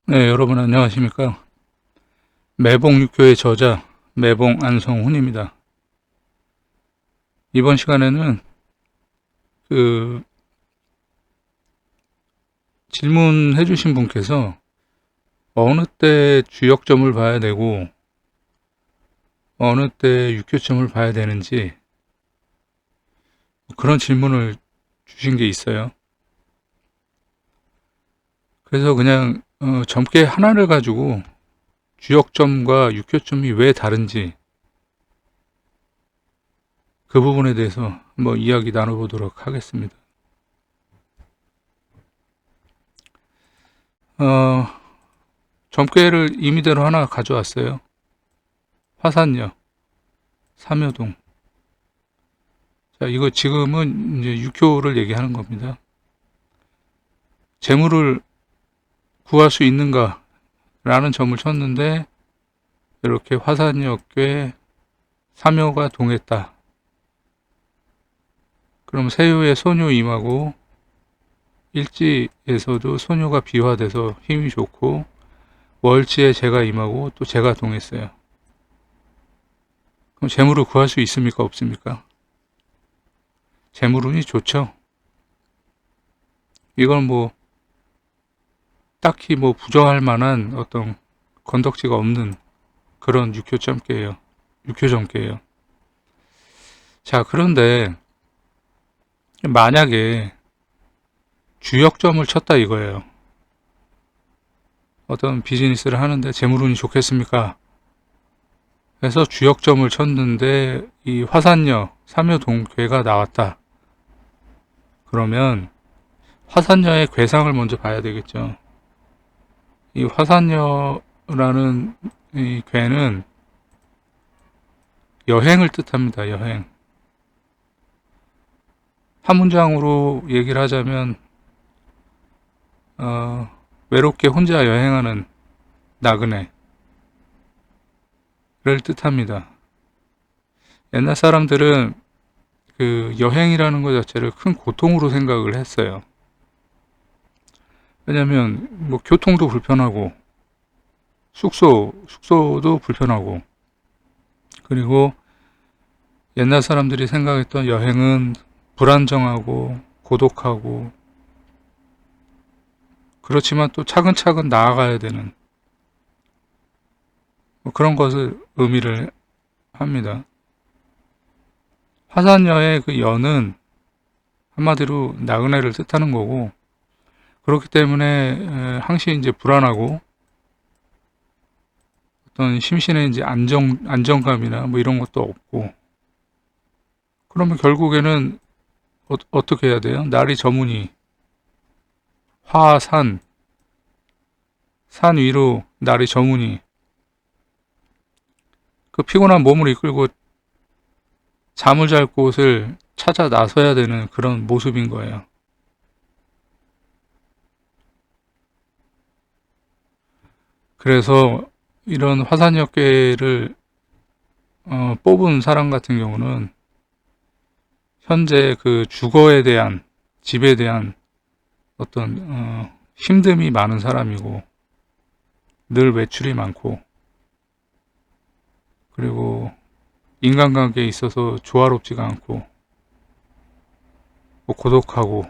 네, 여러분 안녕하십니까? 매봉육교의 저자 매봉 안성훈입니다. 이번 시간에는 그 질문해 주신 분께서 어느 때 주역점을 봐야 되고 어느 때 육교점을 봐야 되는지 그런 질문을 주신 게 있어요. 그래서 그냥 점괘 하나를 가지고 주역점과 육교점이 왜 다른지 그 부분에 대해서 한번 이야기 나눠보도록 하겠습니다. 어, 점괘를 임의대로 하나 가져왔어요. 화산역, 삼여동. 자, 이거 지금은 이제 육효를 얘기하는 겁니다. 재물을 구할 수 있는가? 라는 점을 쳤는데, 이렇게 화산역에 삼여가 동했다. 그럼 세요의 소녀 임하고, 일지에서도 소녀가 비화돼서 힘이 좋고, 월지에 재가 임하고, 또 재가 동했어요. 그럼 재물을 구할 수 있습니까? 없습니까? 재물운이 좋죠. 이건 뭐, 딱히 뭐 부정할 만한 어떤 건덕지가 없는 그런 육효점괘예요. 육효점괘예요. 자, 그런데 만약에 주역점을 쳤다 이거예요. 어떤 비즈니스를 하는데 재물운이 좋겠습니까? 그래서 주역점을 쳤는데 이 화산녀, 삼여동괴가 나왔다. 그러면 화산녀의 괴상을 먼저 봐야 되겠죠. 이 화산녀라는 이 괴는 여행을 뜻합니다. 여행. 한 문장으로 얘기를 하자면 외롭게 혼자 여행하는 나그네를 뜻합니다. 옛날 사람들은 그 여행이라는 것 자체를 큰 고통으로 생각을 했어요. 왜냐면 뭐 교통도 불편하고 숙소도 불편하고, 그리고 옛날 사람들이 생각했던 여행은 불안정하고 고독하고, 그렇지만 또 차근차근 나아가야 되는 뭐 그런 것을 의미를 합니다. 화산여의 그 여는 한마디로 나그네를 뜻하는 거고, 그렇기 때문에 항시 이제 불안하고 어떤 심신의 이제 안정감이나 뭐 이런 것도 없고, 그러면 결국에는 어떻게 해야 돼요? 날이 저무니 화산, 산 위로 날이 저무니 그 피곤한 몸을 이끌고 잠을 잘 곳을 찾아 나서야 되는 그런 모습인 거예요. 그래서 이런 화산역계를 뽑은 사람 같은 경우는 현재 그 주거에 대한, 집에 대한 어떤 힘듦이 많은 사람이고, 늘 외출이 많고, 그리고 인간관계에 있어서 조화롭지가 않고, 뭐 고독하고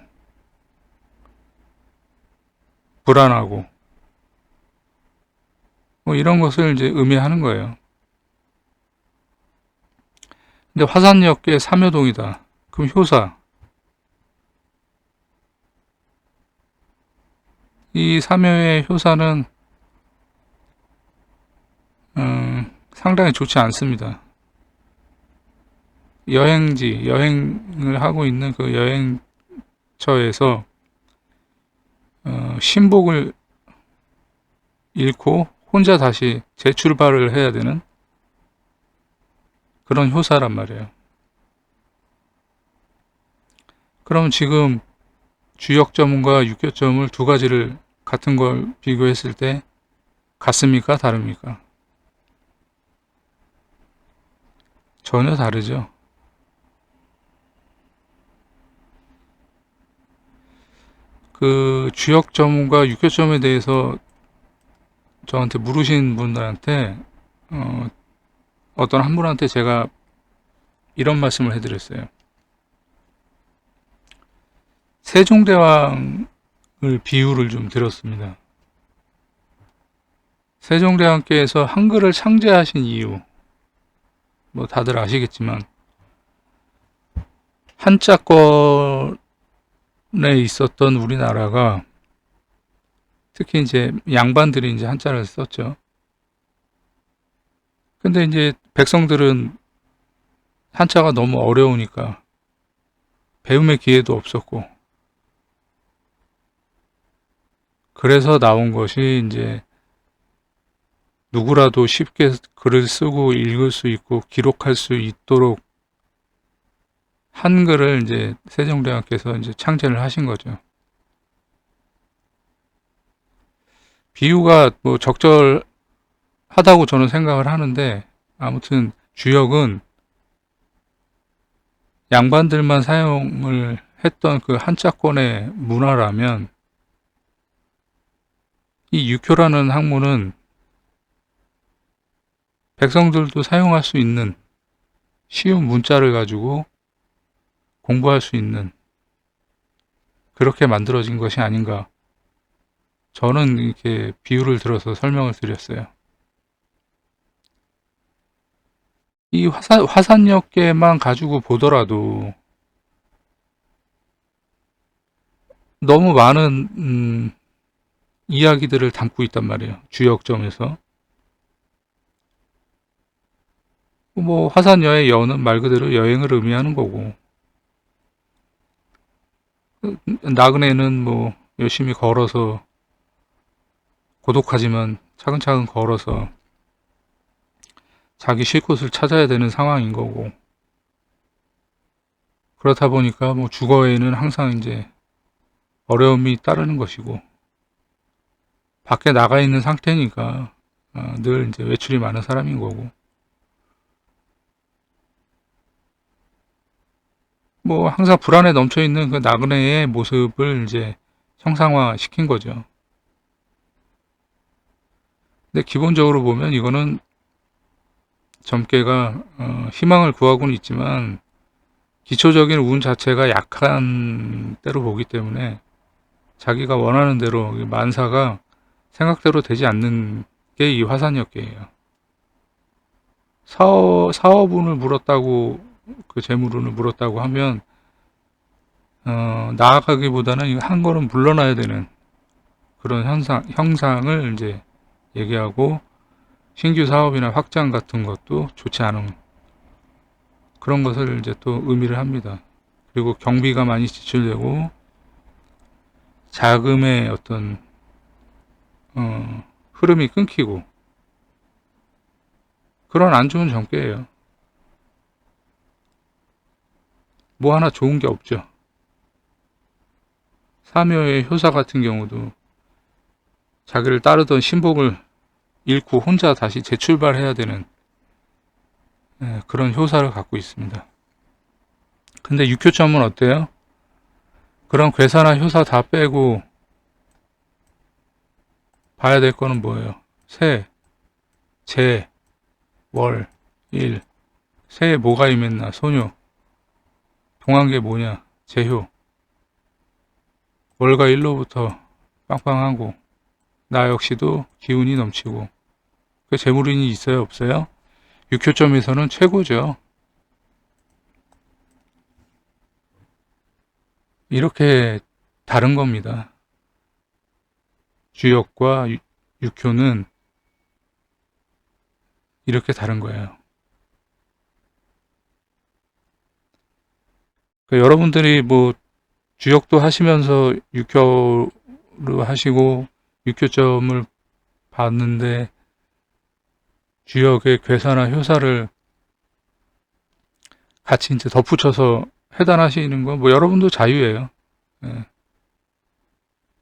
불안하고 뭐 이런 것을 이제 의미하는 거예요. 근데 화산역계 삼여동이다. 그럼 효사, 이 삼여의 효사는 상당히 좋지 않습니다. 여행을 하고 있는 그 여행처에서 신복을 잃고 혼자 다시 재출발을 해야 되는 그런 효사란 말이에요. 그럼 지금 주역점과 육교점을 두 가지를 같은 걸 비교했을 때 같습니까? 다릅니까? 전혀 다르죠. 그 주역점과 육교점에 대해서 저한테 물으신 분들한테 어떤 한 분한테 제가 이런 말씀을 해드렸어요. 세종대왕을 비유를 좀 들었습니다. 세종대왕께서 한글을 창제하신 이유, 뭐 다들 아시겠지만 한자권에 있었던 우리나라가 특히 이제 양반들이 이제 한자를 썼죠. 근데 이제 백성들은 한자가 너무 어려우니까 배움의 기회도 없었고, 그래서 나온 것이 이제 누구라도 쉽게 글을 쓰고 읽을 수 있고 기록할 수 있도록 한글을 이제 세종대왕께서 이제 창제를 하신 거죠. 비유가 뭐 적절하다고 저는 생각을 하는데, 아무튼 주역은 양반들만 사용을 했던 그 한자권의 문화라면 이 육효라는 학문은 백성들도 사용할 수 있는 쉬운 문자를 가지고 공부할 수 있는, 그렇게 만들어진 것이 아닌가, 저는 이렇게 비유를 들어서 설명을 드렸어요. 이 화산역계만 가지고 보더라도 너무 많은 이야기들을 담고 있단 말이에요. 주역점에서. 뭐 화산여의 여는 말 그대로 여행을 의미하는 거고, 나그네는 뭐 열심히 걸어서, 고독하지만 차근차근 걸어서 자기 쉴 곳을 찾아야 되는 상황인 거고, 그렇다 보니까 뭐 주거에는 항상 이제 어려움이 따르는 것이고, 밖에 나가 있는 상태니까 늘 이제 외출이 많은 사람인 거고, 뭐 항상 불안에 넘쳐 있는 그 나그네의 모습을 이제 형상화 시킨 거죠. 근데 기본적으로 보면 이거는 점괘가 희망을 구하고는 있지만 기초적인 운 자체가 약한 때로 보기 때문에 자기가 원하는 대로 만사가 생각대로 되지 않는 게 이 화산역계예요. 사업운을 물었다고, 그 재물운을 물었다고 하면 나아가기보다는 한 걸음 물러나야 되는 그런 형상을 이제 얘기하고, 신규 사업이나 확장 같은 것도 좋지 않은 그런 것을 이제 또 의미를 합니다. 그리고 경비가 많이 지출되고 자금의 어떤 흐름이 끊기고, 그런 안 좋은 점괘예요. 뭐 하나 좋은 게 없죠. 사묘의 효사 같은 경우도 자기를 따르던 신복을 잃고 혼자 다시 재출발해야 되는 그런 효사를 갖고 있습니다. 근데 육효점은 어때요? 그런 괴사나 효사 다 빼고 봐야 될 거는 뭐예요? 세, 재, 월, 일. 새에 뭐가 임했나? 소녀. 동한 게 뭐냐? 재효. 월과 일로부터 빵빵하고, 나 역시도 기운이 넘치고, 그 재물운이 있어요? 없어요? 육효점에서는 최고죠. 이렇게 다른 겁니다. 주역과 육효는 이렇게 다른 거예요. 그러니까 여러분들이 뭐 주역도 하시면서 육효를 하시고 육효점을 봤는데 주역의 괴사나 효사를 같이 이제 덧붙여서 해단하시는 건 뭐 여러분도 자유예요. 예.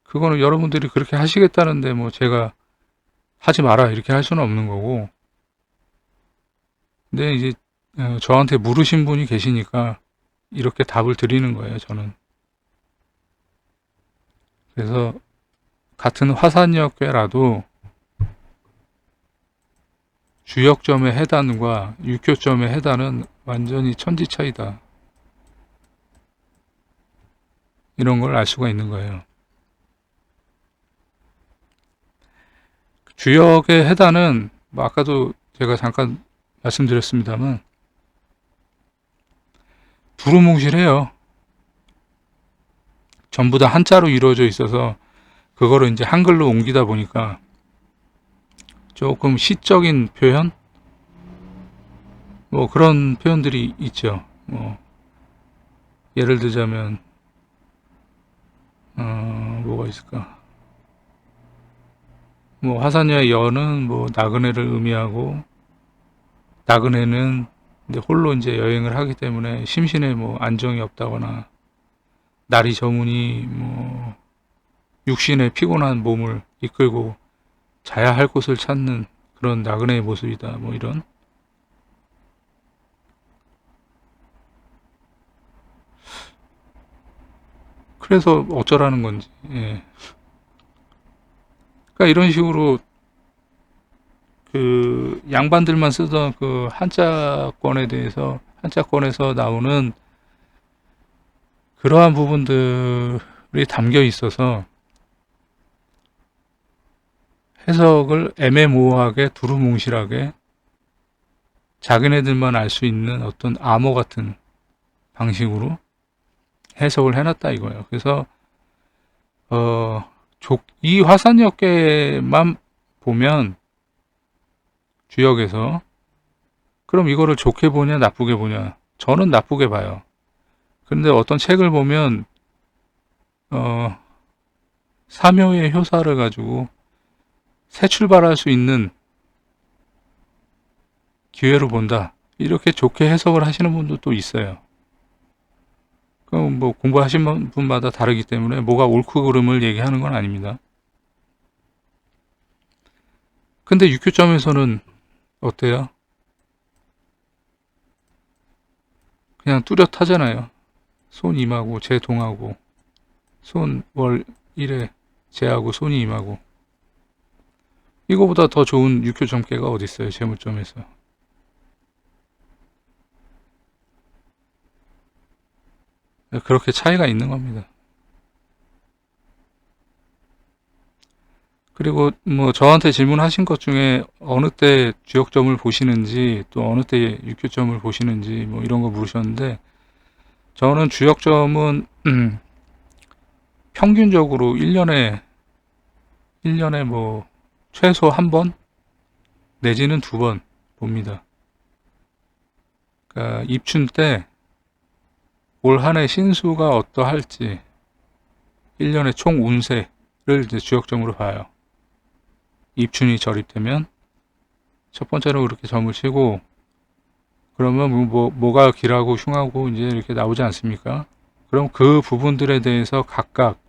그거는 여러분들이 그렇게 하시겠다는데 뭐 제가 하지 마라 이렇게 할 수는 없는 거고. 근데 이제 저한테 물으신 분이 계시니까 이렇게 답을 드리는 거예요, 저는. 그래서 같은 화산역괴라도 주역점의 해단과 육교점의 해단은 완전히 천지 차이다. 이런 걸 알 수가 있는 거예요. 주역의 해단은 뭐 아까도 제가 잠깐 말씀드렸습니다만 두루뭉실해요. 전부 다 한자로 이루어져 있어서 그거를 이제 한글로 옮기다 보니까 조금 시적인 표현? 뭐 그런 표현들이 있죠. 뭐 예를 들자면 뭐가 있을까? 뭐 화산여의 여는 뭐 나그네를 의미하고 나그네는 이제 홀로 이제 여행을 하기 때문에 심신에 뭐 안정이 없다거나 날이 저무니 뭐 육신의 피곤한 몸을 이끌고 자야 할 곳을 찾는 그런 나그네의 모습이다. 뭐 이런. 그래서 어쩌라는 건지. 예. 그러니까 이런 식으로 그 양반들만 쓰던 그 한자권에 대해서 한자권에서 나오는 그러한 부분들이 담겨 있어서 해석을 애매모호하게 두루뭉실하게 자기네들만 알 수 있는 어떤 암호 같은 방식으로 해석을 해놨다 이거예요. 그래서 이 화산역계만 보면 주역에서 그럼 이거를 좋게 보냐 나쁘게 보냐? 저는 나쁘게 봐요. 근데 어떤 책을 보면 사묘의 효사를 가지고 새 출발할 수 있는 기회로 본다. 이렇게 좋게 해석을 하시는 분도 또 있어요. 그럼 뭐 공부하신 분마다 다르기 때문에 뭐가 옳고 그름을 얘기하는 건 아닙니다. 근데 육교점에서는 어때요? 그냥 뚜렷하잖아요. 손 임하고 재 동하고 손 월 1에 재하고 손이 임하고 이거보다 더 좋은 육교점괘가 어디 있어요? 재물점에서. 그렇게 차이가 있는 겁니다. 그리고 뭐 저한테 질문하신 것 중에 어느 때 주역점을 보시는지 또 어느 때 육교점을 보시는지 뭐 이런 거 물으셨는데 저는 주역점은 평균적으로 1년에 뭐 최소 한 번 내지는 두 번 봅니다. 그러니까 입춘 때 올 한 해 신수가 어떠할지 1년의 총 운세를 이제 주역점으로 봐요. 입춘이 절입되면 첫 번째로 그렇게 점을 치고 그러면 뭐가 길하고 흉하고 이제 이렇게 나오지 않습니까? 그럼 그 부분들에 대해서 각각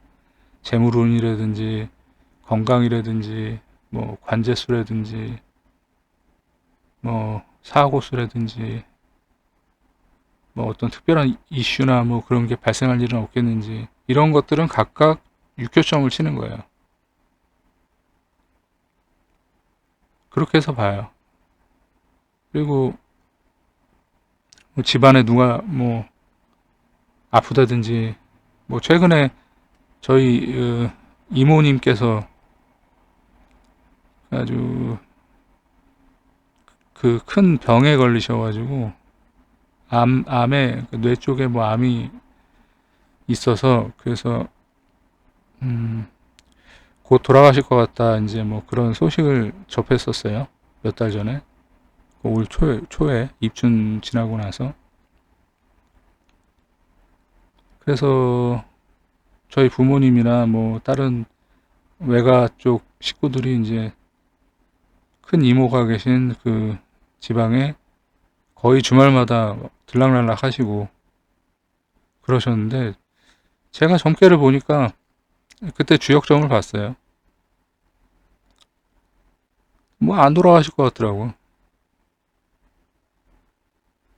재물운이라든지 건강이라든지 뭐 관제수라든지 뭐 사고수라든지 뭐 어떤 특별한 이슈나 뭐 그런 게 발생할 일은 없겠는지 이런 것들은 각각 육교점을 치는 거예요. 그렇게 해서 봐요. 그리고 뭐 집안에 누가 뭐 아프다든지 뭐 최근에 저희 이모님께서 아주 그 큰 병에 걸리셔가지고 암에 뇌 쪽에 뭐 암이 있어서 그래서 곧 돌아가실 것 같다 이제 뭐 그런 소식을 접했었어요. 몇 달 전에 올 초에 입춘 지나고 나서 그래서 저희 부모님이나 뭐 다른 외가 쪽 식구들이 이제 큰 이모가 계신 그 지방에 거의 주말마다 들락날락 하시고 그러셨는데 제가 점괘를 보니까 그때 주역점을 봤어요. 뭐 안 돌아가실 것 같더라고.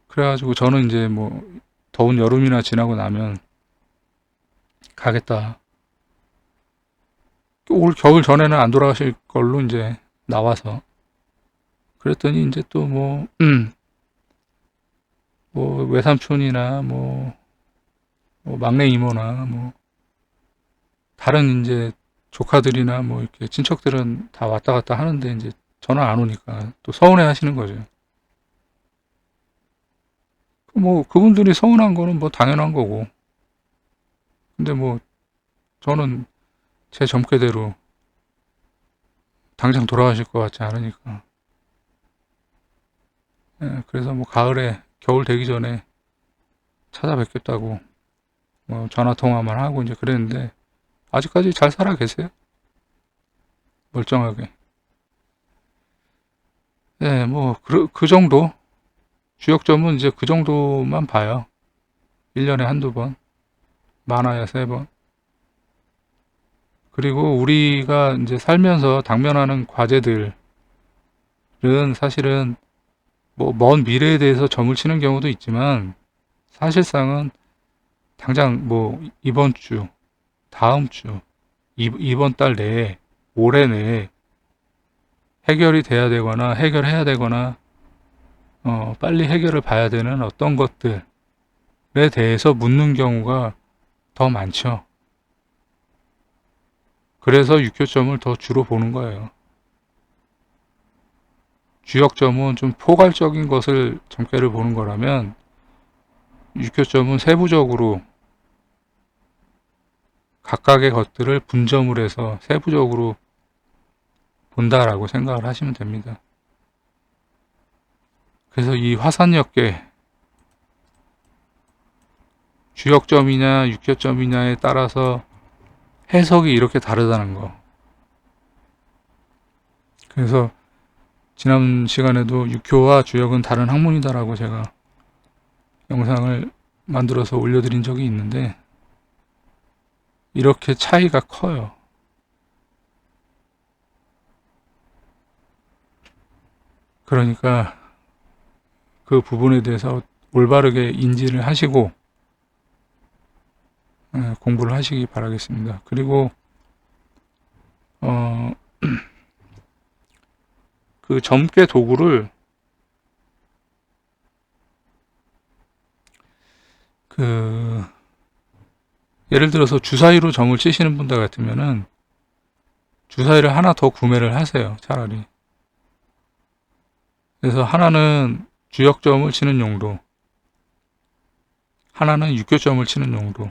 그래가지고 저는 이제 뭐 더운 여름이나 지나고 나면 가겠다. 올 겨울 전에는 안 돌아가실 걸로 이제 나와서 그랬더니 이제 또 뭐 외삼촌이나 뭐 막내 이모나 뭐 다른 이제 조카들이나 뭐 이렇게 친척들은 다 왔다 갔다 하는데 이제 저는 안 오니까 또 서운해 하시는 거죠. 뭐 그분들이 서운한 거는 뭐 당연한 거고. 근데 뭐 저는 제 점괘대로 당장 돌아가실 것 같지 않으니까. 예, 그래서 뭐 가을에 겨울 되기 전에 찾아뵙겠다고 뭐 전화 통화만 하고 이제 그랬는데 아직까지 잘 살아 계세요. 멀쩡하게. 예, 뭐 그 정도 주역점은 이제 그 정도만 봐요. 1년에 한두 번, 많아야 3번. 그리고 우리가 이제 살면서 당면하는 과제들은 사실은 뭐 먼 미래에 대해서 점을 치는 경우도 있지만 사실상은 당장 뭐 이번 주, 다음 주, 이번 달 내에, 올해 내에 해결이 돼야 되거나 해결해야 되거나 빨리 해결을 봐야 되는 어떤 것들에 대해서 묻는 경우가 더 많죠. 그래서 육교점을 더 주로 보는 거예요. 주역점은 좀 포괄적인 것을 점괘를 보는 거라면 육교점은 세부적으로 각각의 것들을 분점을 해서 세부적으로 본다라고 생각을 하시면 됩니다. 그래서 이 화산역계 주역점이냐 육교점이냐에 따라서 해석이 이렇게 다르다는 거. 그래서 지난 시간에도 육교와 주역은 다른 학문이다라고 제가 영상을 만들어서 올려드린 적이 있는데 이렇게 차이가 커요. 그러니까 그 부분에 대해서 올바르게 인지를 하시고 공부를 하시기 바라겠습니다. 그리고 그 점괘 도구를 그 예를 들어서 주사위로 점을 치시는 분들 같으면은 주사위를 하나 더 구매를 하세요. 차라리. 그래서 하나는 주역점을 치는 용도, 하나는 육교점을 치는 용도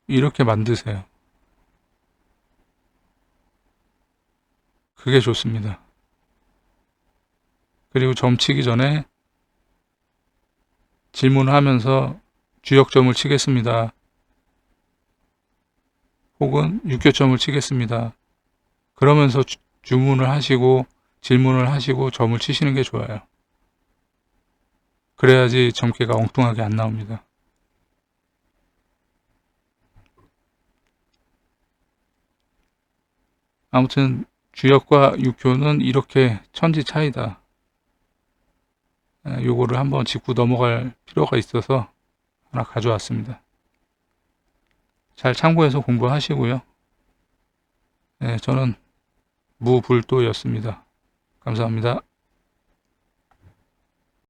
이렇게 만드세요. 그게 좋습니다. 그리고 점 치기 전에 질문을 하면서 주역점을 치겠습니다. 혹은 육교점을 치겠습니다. 그러면서 주문을 하시고 질문을 하시고 점을 치시는 게 좋아요. 그래야지 점괘가 엉뚱하게 안 나옵니다. 아무튼 주역과 육교는 이렇게 천지 차이다. 요거를 한번 짚고 넘어갈 필요가 있어서 하나 가져왔습니다. 잘 참고해서 공부하시고요. 저는 무불도였습니다. 감사합니다.